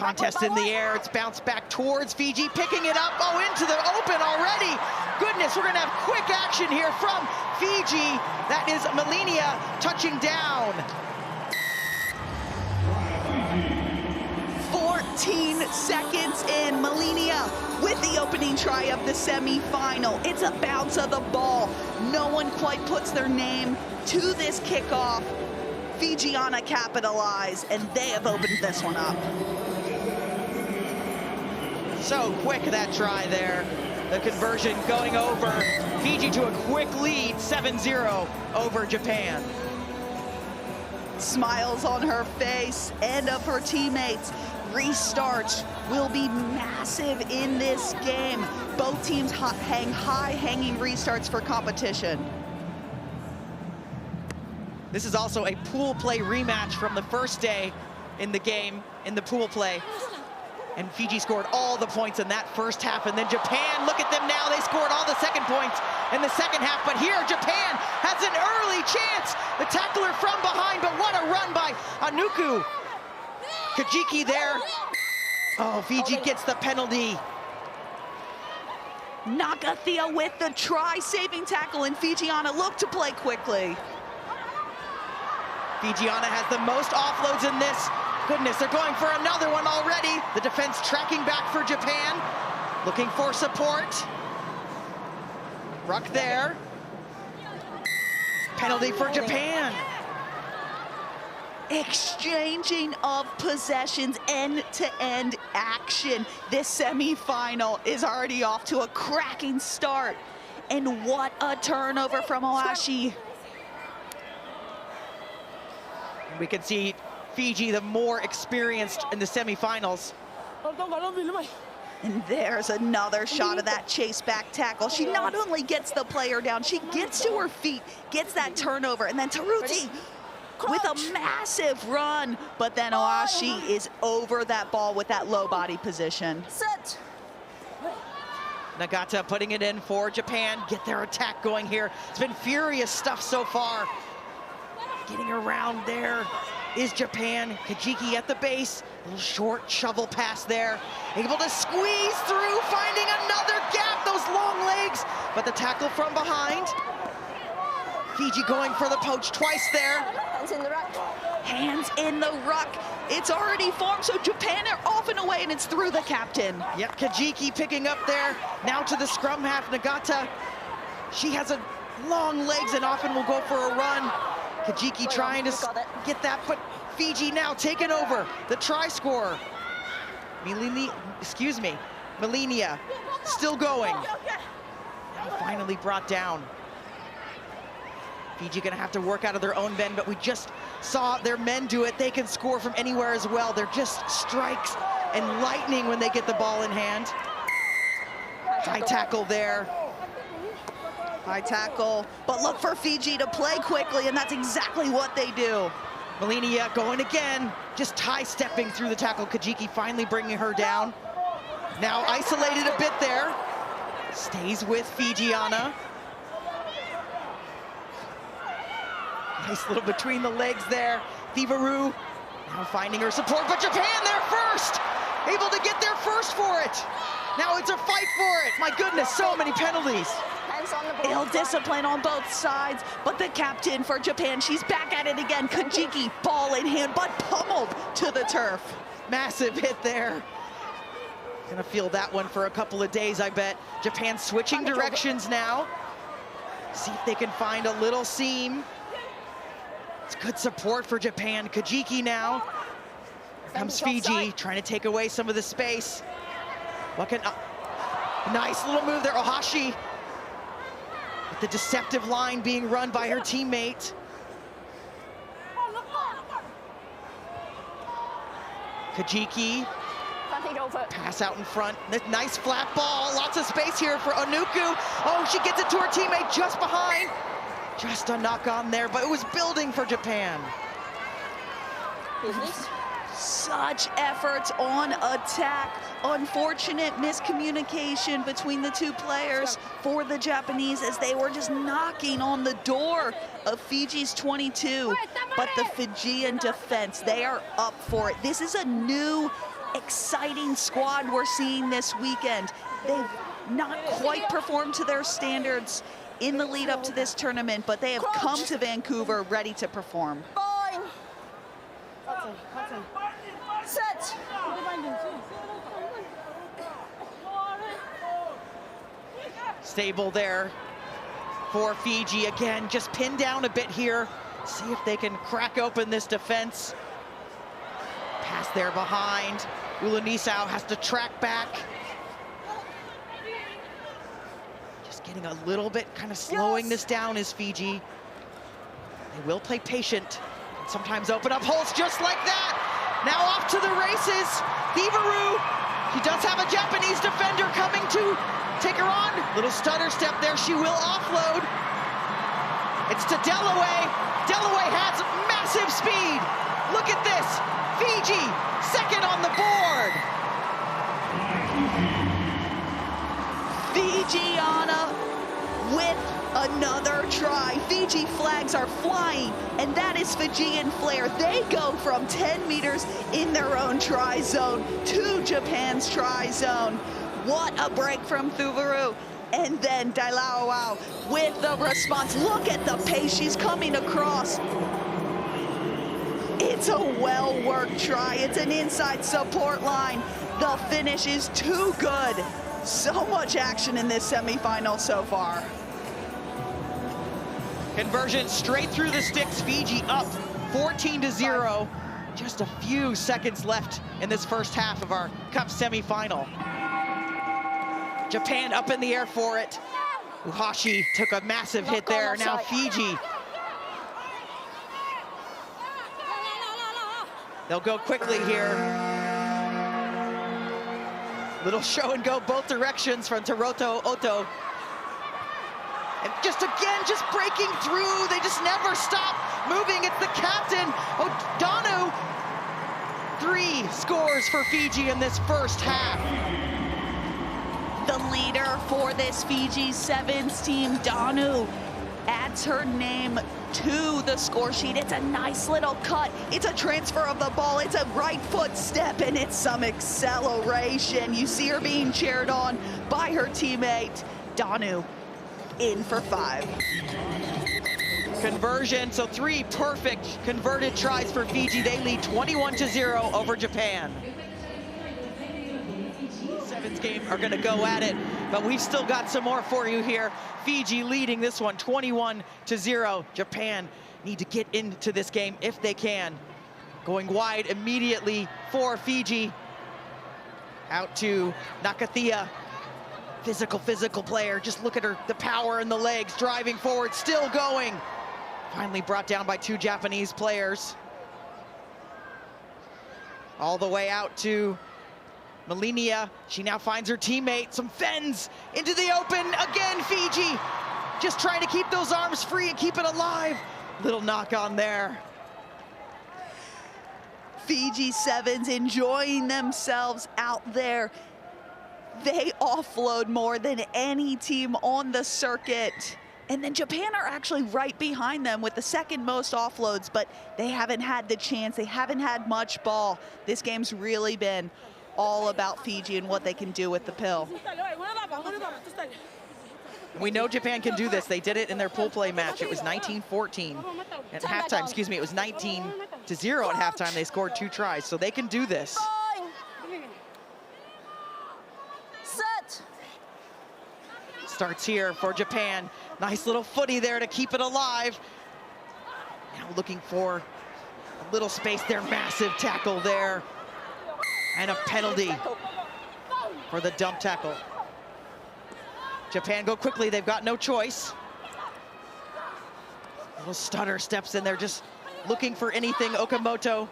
Contest in the air, it's bounced back towards Fiji, picking it up, oh, into the open already. Goodness, we're gonna have quick action here from Fiji. That is Melania touching down. 14 seconds in, Melania with the opening try of the semi-final. It's a bounce of the ball. No one quite puts their name to this kickoff. Fijiana capitalize, and they have opened this one up. So quick, that try there. The conversion going over. Fiji to a quick lead, 7-0 over Japan. Smiles on her face and of her teammates. Restarts will be massive in this game. Both teams hang high-hanging restarts for competition. This is also a pool play rematch from the first day in the game, in the pool play. And Fiji scored all the points in that first half, and then Japan, look at them now, they scored all the second points in the second half, but here Japan has an early chance. The tackler from behind, but what a run by Anuku. Kajiki there. Oh, Fiji gets the penalty. Nagathia with the try-saving tackle, and Fijiana look to play quickly. Fijiana has the most offloads in this. Goodness, they're going for another one already. The defense tracking back for Japan, looking for support. Ruck there. Penalty for Japan. Exchanging of possessions, end-to-end action. This semi-final is already off to a cracking start. And what a turnover from Ohashi. We can see Fiji, the more experienced in the semifinals. And there's another shot of that chase back tackle. She not only gets the player down, she gets to her feet, gets that turnover, and then Taruti with a massive run. But then Ohashi is over that ball with that low body position. Set. Nagata putting it in for Japan. Get their attack going here. It's been furious stuff so far. Getting around there is Japan. Kajiki at the base. A little short shovel pass there. Able to squeeze through, finding another gap, those long legs. But the tackle from behind. Fiji going for the poach twice there. Hands in the ruck. Hands in the ruck. It's already formed, so Japan are off and away, and it's through the captain. Yep, Kajiki picking up there. Now to the scrum half, Nagata. She has a long legs and often will go for a run. Kajiki trying to get that, but Fiji now taking over the try scorer. Melania still going. Now finally brought down. Fiji gonna have to work out of their own bend, but we just saw their men do it. They can score from anywhere as well. They're just strikes and lightning when they get the ball in hand. High tackle there. High tackle, but look for Fiji to play quickly, and that's exactly what they do. Melania going again, just high-stepping through the tackle. Kajiki finally bringing her down. Now isolated a bit there. Stays with Fijiana. Nice little between the legs there. Thivaru now finding her support, but Japan there first! Able to get there first for it. Now it's a fight for it. My goodness, so many penalties. Ill discipline on both sides, but the captain for Japan, she's back at it again. Kajiki, ball in hand, but pummeled to the turf. Massive hit there. Gonna feel that one for a couple of days, I bet. Japan switching directions now. See if they can find a little seam. It's good support for Japan. Kajiki now. Here comes Fiji, trying to take away some of the space. What can, nice little move there, Ohashi. With the deceptive line being run by her teammate. Kajiki. Pass out in front. Nice flat ball. Lots of space here for Anuku. Oh, she gets it to her teammate just behind. Just a knock on there, but it was building for Japan. Such efforts on attack. Unfortunate miscommunication between the two players for the Japanese as they were just knocking on the door of Fiji's 22. But the Fijian defense, they are up for it. This is a new exciting squad we're seeing this weekend. They've not quite performed to their standards in the lead up to this tournament, but they have come to Vancouver ready to perform. Set. Stable there for Fiji. Again, just pinned down a bit here. See if they can crack open this defense. Pass there behind. Ulunisau has to track back. Just getting a little bit, kind of slowing this down is Fiji. They will play patient and sometimes open up holes just like that. Now off to the races. Thivaru, he does have a Japanese defender coming to take her on. Little stutter step there, she will offload. It's to Dalloway. Dalloway has massive speed. Look at this, Fiji, second on the board. Fijiana with another try. Fiji flags are flying, and that is Fijian flair. They go from 10 meters in their own try zone to Japan's try zone. What a break from Thivaru. And then Dailawau with the response. Look at the pace she's coming across. It's a well-worked try. It's an inside support line. The finish is too good. So much action in this semifinal so far. Conversion straight through the sticks. Fiji up 14-0. Just a few seconds left in this first half of our Cup semifinal. Japan up in the air for it. Uhashi took a massive hit there. Now Fiji. They'll go quickly here. Little show and go both directions from Taroto Oto. And just again, just breaking through. They just never stop moving. It's the captain, O'Donu. 3 scores for Fiji in this first half. The leader for this Fiji Sevens team, Donu, adds her name to the score sheet. It's a nice little cut. It's a transfer of the ball. It's a right foot step, and it's some acceleration. You see her being cheered on by her teammate. Donu in for 5. Conversion, so 3 perfect converted tries for Fiji. They lead 21-0 over Japan. Sevens game are gonna go at it, but we've still got some more for you here. Fiji leading this one 21-0. Japan need to get into this game if they can. Going wide immediately for Fiji. Out to Nakathia. Physical player. Just look at her, the power in the legs, driving forward, still going. Finally brought down by 2 Japanese players. All the way out to Malinia. She now finds her teammate. Some fens into the open. Again, Fiji. Just trying to keep those arms free and keep it alive. Little knock on there. Fiji Sevens enjoying themselves out there. They offload more than any team on the circuit. And then Japan are actually right behind them with the second most offloads, but they haven't had the chance. They haven't had much ball. This game's really been all about Fiji and what they can do with the pill. We know Japan can do this. They did it in their pool play match. It was 19-14 at halftime. Excuse me, it was 19-0 at halftime. They scored 2 tries, so they can do this. Set. Starts here for Japan. Nice little footy there to keep it alive. Now looking for a little space there. Massive tackle there. And a penalty for the dump tackle. Japan go quickly, they've got no choice. Little stutter steps in there, just looking for anything. Okamoto.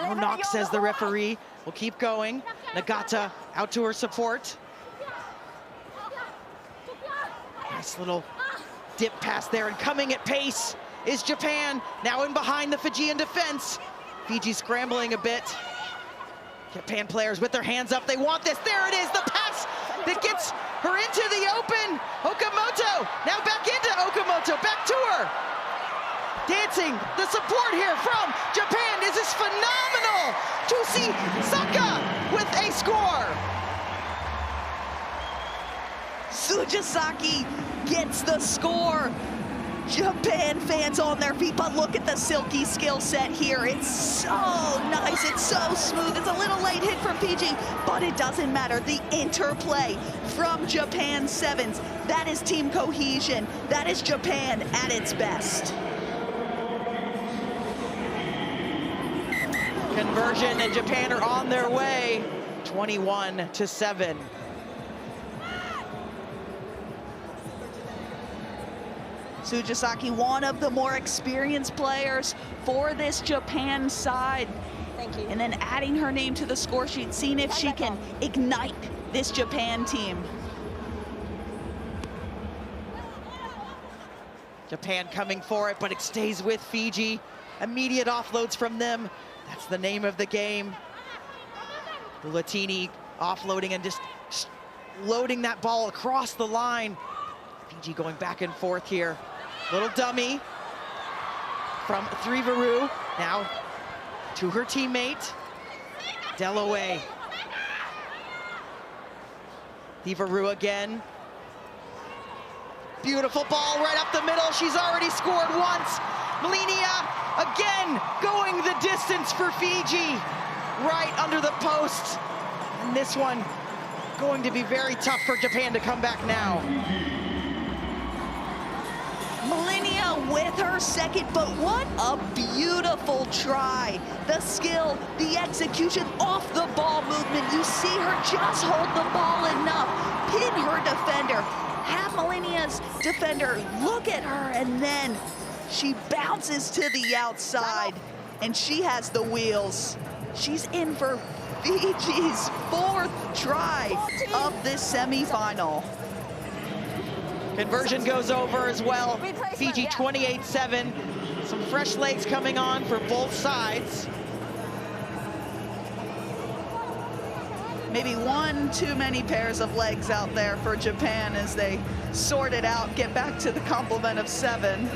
No knock, says the referee. We'll keep going. Nagata out to her support. Nice little dip pass there, and coming at pace is Japan. Now in behind the Fijian defense. Fiji scrambling a bit. Japan players with their hands up, they want this. There it is, the pass that gets her into the open. Okamoto, now back into Okamoto, back to her. dancing. The support here from Japan. This is phenomenal to see Sakura with a score. Tsujisaki gets the score. Japan fans on their feet, but look at the silky skill set here. It's so nice, it's so smooth. It's a little late hit from Fiji, but it doesn't matter. The interplay from Japan's sevens, that is team cohesion. That is Japan at its best. Conversion, and Japan are on their way, 21-7. Tsujisaki, one of the more experienced players for this Japan side. Thank you. And then adding her name to the score sheet, seeing if she can ignite this Japan team. Japan coming for it, but it stays with Fiji. Immediate offloads from them. That's the name of the game. Latini offloading and just loading that ball across the line. Fiji going back and forth here. Little dummy from Thrivaru. Now to her teammate, Delaway. Thrivaru again. Beautiful ball right up the middle. She's already scored once. Melinia again going the distance for Fiji. Right under the post. And this one going to be very tough for Japan to come back now. Melinia with her second, but what a beautiful try. The skill, the execution, off the ball movement. You see her just hold the ball enough, pin her defender, have Melinia's defender look at her, and then she bounces to the outside, and she has the wheels. She's in for Fiji's fourth try of this semifinal. Conversion goes over as well. Fiji 28-7. Some fresh legs coming on for both sides. Maybe one too many pairs of legs out there for Japan as they sort it out, get back to the complement of 7.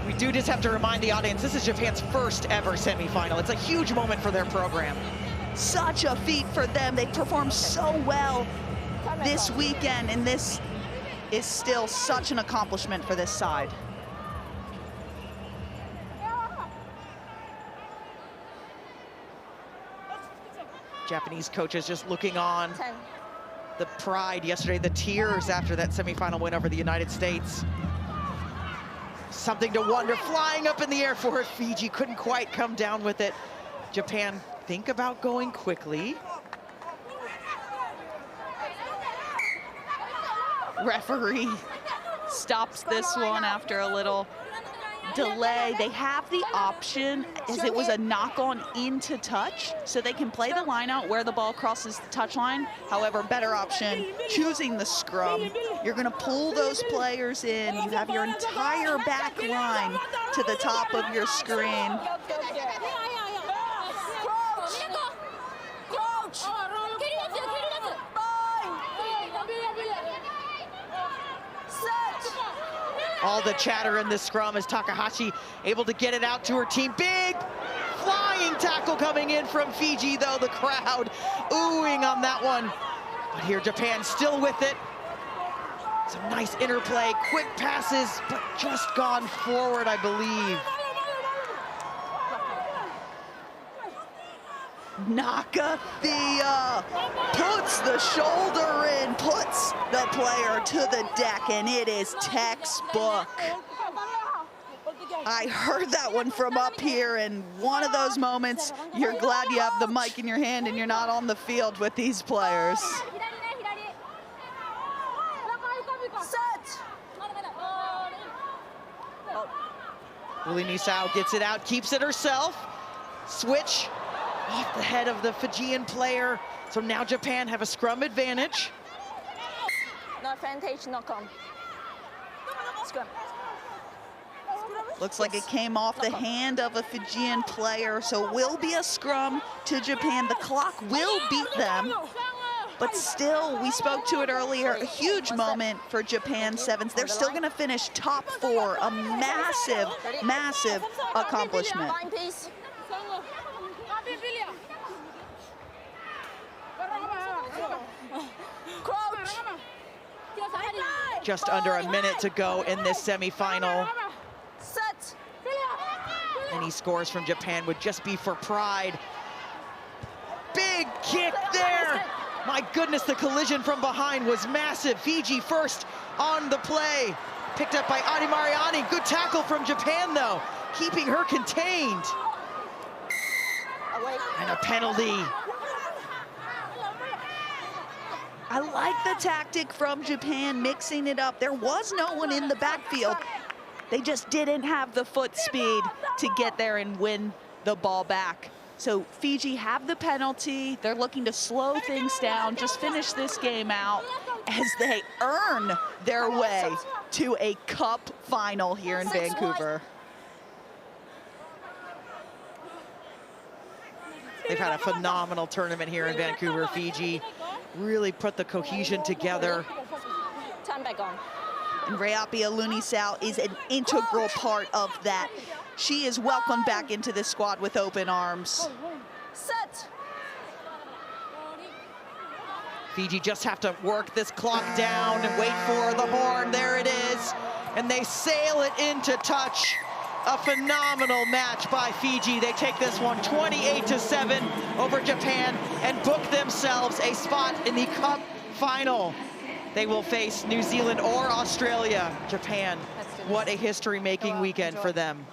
We do just have to remind the audience, this is Japan's first ever semifinal. It's a huge moment for their program. Such a feat for them. They performed so well this weekend, and this is still such an accomplishment for this side. Japanese coaches just looking on. The pride yesterday, the tears after that semifinal win over the United States. Something to wonder, flying up in the air for Fiji, couldn't quite come down with it. Japan think about going quickly. Referee stops this one after a little delay. They have the option, as it was a knock-on into touch, so they can play the line out where the ball crosses the touch line. However, better option, choosing the scrum. You're gonna pull those players in. You have your entire back line to the top of your screen. All the chatter in this scrum as Takahashi able to get it out to her team. Big flying tackle coming in from Fiji, though. The crowd oohing on that one. But here Japan still with it. Some nice interplay, quick passes, but just gone forward, I believe. Nakathea puts the shoulder in, puts the player to the deck, and it is textbook. I heard that one from up here, and one of those moments you're glad you have the mic in your hand and you're not on the field with these players. Uli Nisao gets it out, keeps it herself. Switch off the head of the Fijian player. So now Japan have a scrum advantage. No advantage, no come. Scrum. Looks like it came off the hand of a Fijian player, so will be a scrum to Japan. The clock will beat them. but still, we spoke to it earlier, a huge moment for Japan Sevens. They're still gonna finish top 4, a massive, massive accomplishment. Line, please. Crouch. Just under a minute to go in this semifinal. Set. Any scores from Japan would just be for pride. Big kick there. My goodness, the collision from behind was massive. Fiji first on the play. Picked up by Adi Mariani. Good tackle from Japan, though, keeping her contained. And a penalty. I like the tactic from Japan, mixing it up. There was no one in the backfield. They just didn't have the foot speed to get there and win the ball back. So Fiji have the penalty. They're looking to slow things down, just finish this game out as they earn their way to a cup final here in Vancouver. They've had a phenomenal tournament here in Vancouver. Fiji really put the cohesion together. Turn back on. And Reapia Lunisau is an integral part of that. She is welcomed back into the squad with open arms. Set. Fiji just have to work this clock down and wait for the horn. There it is. And they sail it into touch. A phenomenal match by Fiji. They take this one 28-7 over Japan and book themselves a spot in the cup final. They will face New Zealand or Australia. Japan, what a history-making weekend for them.